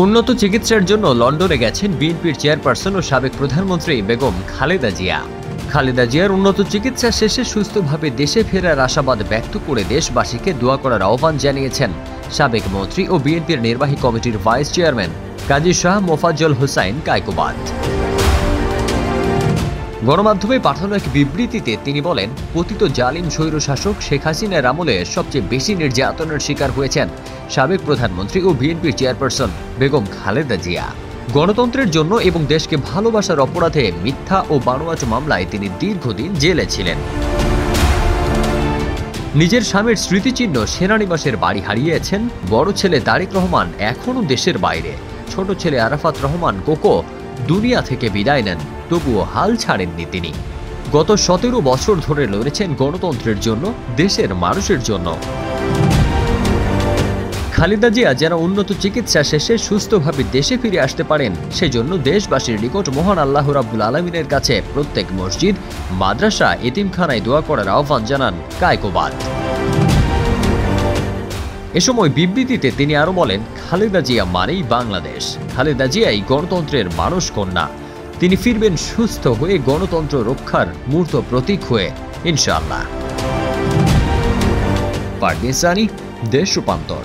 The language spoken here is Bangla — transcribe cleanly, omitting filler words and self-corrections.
উন্নত চিকিৎসার জন্য লন্ডনে গেছেন বিএনপির চেয়ারপারসন ও সাবেক প্রধানমন্ত্রী বেগম খালেদা জিয়া। খালেদা জিয়ার উন্নত চিকিৎসা শেষে সুস্থভাবে দেশে ফেরার আশাবাদ ব্যক্ত করে দেশবাসীকে দোয়া করার আহ্বান জানিয়েছেন সাবেক মন্ত্রী ও বিএনপির নির্বাহী কমিটির ভাইস চেয়ারম্যান কাজী শাহ মোফাজ্জল হোসাইন কায়কোবাদ। গণমাধ্যমে পাঠানো এক বিবৃতিতে তিনি বলেন, পতিত জালিম স্বৈরশাসক শেখ হাসিনার আমলে সবচেয়ে বেশি নির্যাতনের শিকার হয়েছেন সাবেক প্রধানমন্ত্রী ও বিএনপির চেয়ারপারসন বেগম খালেদা জিয়া। গণতন্ত্রের জন্য এবং দেশকে ভালোবাসার অপরাধে মিথ্যা ও বানোয়াট মামলায় তিনি দীর্ঘদিন জেলে ছিলেন। নিজের স্বামীর স্মৃতিচিহ্ন সেনানিবাসের বাড়ি হারিয়েছেন বড় ছেলে তারেক রহমান, এখনও দেশের বাইরে। ছোট ছেলে আরাফাত রহমান কোকো দুনিয়া থেকে বিদায় নেন, তবুও হাল ছাড়েননি তিনি। গত 17 বছর ধরে লড়েছেন গণতন্ত্রের জন্য, দেশের মানুষের জন্য। খালেদা জিয়া যেন উন্নত চিকিৎসা শেষে সুস্থভাবে দেশে ফিরে আসতে পারেন, সেজন্য দেশবাসীর নিকট মহান আল্লাহ রাব্বুল আলামিনের কাছে প্রত্যেক মসজিদ, মাদ্রাসা, এতিমখানায় দোয়া করার আহ্বান জানান কায়কোবাদ। এ সময় বিবৃতিতে তিনি আরো বলেন, খালেদা জিয়া মানেই বাংলাদেশ। খালেদা জিয়াই গণতন্ত্রের মানুষ কন্যা। তিনি ফিরবেন সুস্থ হয়ে, গণতন্ত্র রক্ষার মূর্ত প্রতীক হয়ে, ইনশাআল্লাহ। পারভীন সানি, দেশ রূপান্তর।